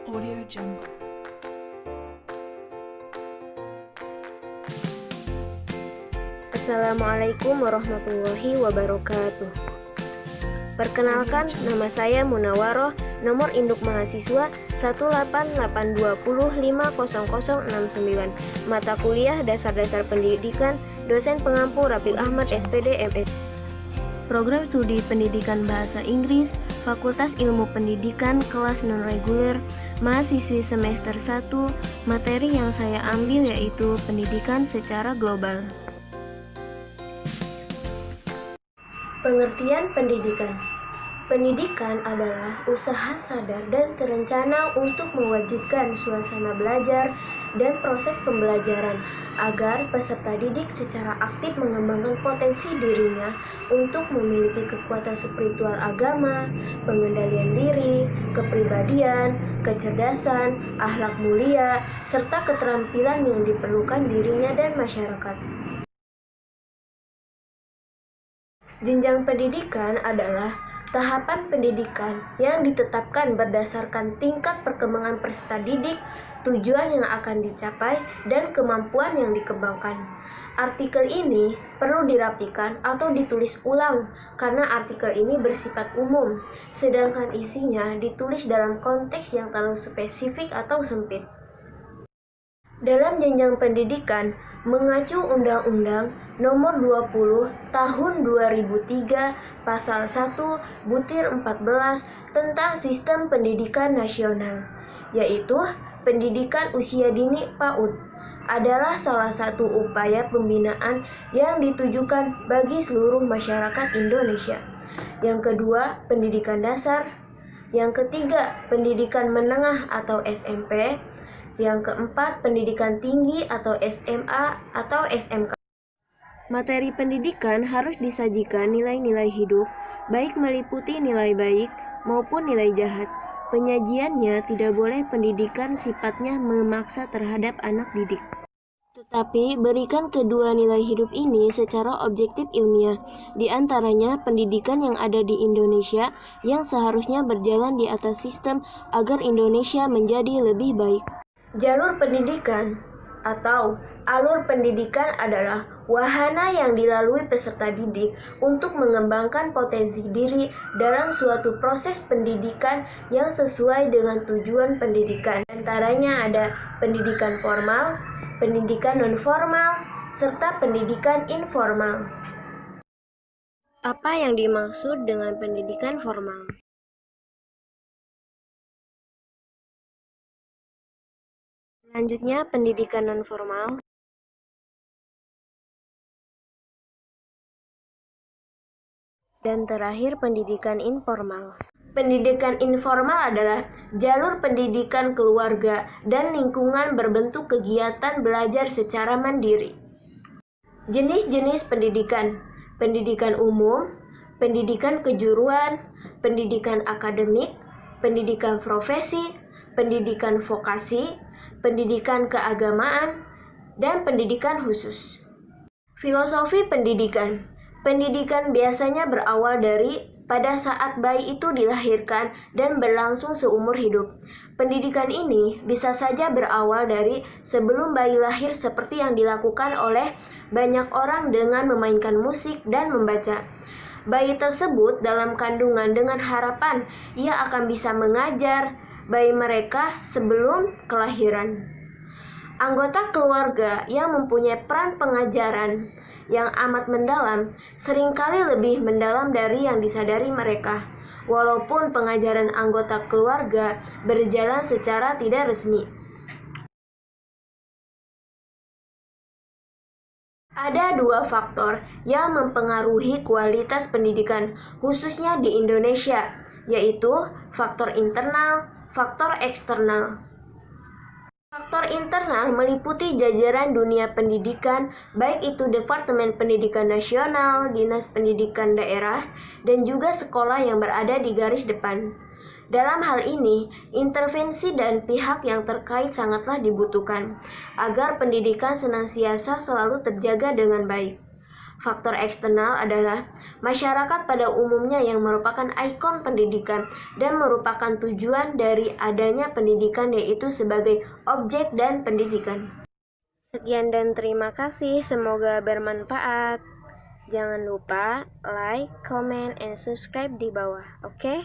Audio Jungle. Assalamualaikum warahmatullahi wabarakatuh. Perkenalkan, nama saya Munawaroh, nomor induk mahasiswa 18820500069. Mata kuliah Dasar-Dasar Pendidikan, dosen pengampu Rafiq Ahmad SPD MS. Program Studi Pendidikan Bahasa Inggris, Fakultas Ilmu Pendidikan, kelas non-reguler, mahasiswi semester 1. Materi yang saya ambil yaitu pendidikan secara global. Pengertian pendidikan. Pendidikan adalah usaha sadar dan terencana untuk mewujudkan suasana belajar dan proses pembelajaran agar peserta didik secara aktif mengembangkan potensi dirinya untuk memiliki kekuatan spiritual agama, pengendalian diri, kepribadian, kecerdasan, akhlak mulia, serta keterampilan yang diperlukan dirinya dan masyarakat. Jenjang pendidikan adalah tahapan pendidikan yang ditetapkan berdasarkan tingkat perkembangan peserta didik, tujuan yang akan dicapai, dan kemampuan yang dikembangkan. Artikel ini perlu dirapikan atau ditulis ulang karena artikel ini bersifat umum, sedangkan isinya ditulis dalam konteks yang terlalu spesifik atau sempit. Dalam jenjang pendidikan, mengacu Undang-Undang Nomor 20 Tahun 2003 Pasal 1 Butir 14 tentang Sistem Pendidikan Nasional, yaitu pendidikan usia dini PAUD, adalah salah satu upaya pembinaan yang ditujukan bagi seluruh masyarakat Indonesia. Yang kedua, pendidikan dasar. Yang ketiga, pendidikan menengah atau SMP. Yang keempat, pendidikan tinggi atau SMA atau SMK. Materi pendidikan harus disajikan nilai-nilai hidup, baik meliputi nilai baik maupun nilai jahat. Penyajiannya tidak boleh pendidikan sifatnya memaksa terhadap anak didik. Tetapi berikan kedua nilai hidup ini secara objektif ilmiah, di antaranya pendidikan yang ada di Indonesia yang seharusnya berjalan di atas sistem agar Indonesia menjadi lebih baik. Jalur pendidikan atau alur pendidikan adalah wahana yang dilalui peserta didik untuk mengembangkan potensi diri dalam suatu proses pendidikan yang sesuai dengan tujuan pendidikan. Antaranya ada pendidikan formal, pendidikan non-formal, serta pendidikan informal. Apa yang dimaksud dengan pendidikan formal? Selanjutnya, pendidikan non-formal. Dan terakhir, pendidikan informal. Pendidikan informal adalah jalur pendidikan keluarga dan lingkungan berbentuk kegiatan belajar secara mandiri. Jenis-jenis pendidikan: pendidikan umum, pendidikan kejuruan, pendidikan akademik, pendidikan profesi, pendidikan vokasi, pendidikan keagamaan, dan pendidikan khusus. Filosofi pendidikan. Pendidikan biasanya berawal dari pada saat bayi itu dilahirkan dan berlangsung seumur hidup. Pendidikan ini bisa saja berawal dari sebelum bayi lahir seperti yang dilakukan oleh banyak orang dengan memainkan musik dan membaca. Bayi tersebut dalam kandungan dengan harapan ia akan bisa mengajar bayi mereka sebelum kelahiran. Anggota keluarga yang mempunyai peran pengajaran yang amat mendalam seringkali lebih mendalam dari yang disadari mereka, walaupun pengajaran anggota keluarga berjalan secara tidak resmi. Ada dua faktor yang mempengaruhi kualitas pendidikan, khususnya di Indonesia, yaitu faktor internal, faktor eksternal. Faktor internal meliputi jajaran dunia pendidikan, baik itu Departemen Pendidikan Nasional, Dinas Pendidikan Daerah, dan juga sekolah yang berada di garis depan. Dalam hal ini, intervensi dan pihak yang terkait sangatlah dibutuhkan, agar pendidikan senantiasa selalu terjaga dengan baik. Faktor eksternal adalah masyarakat pada umumnya yang merupakan ikon pendidikan dan merupakan tujuan dari adanya pendidikan, yaitu sebagai objek dan pendidikan. Sekian dan terima kasih, semoga bermanfaat. Jangan lupa like, comment, and subscribe di bawah, oke?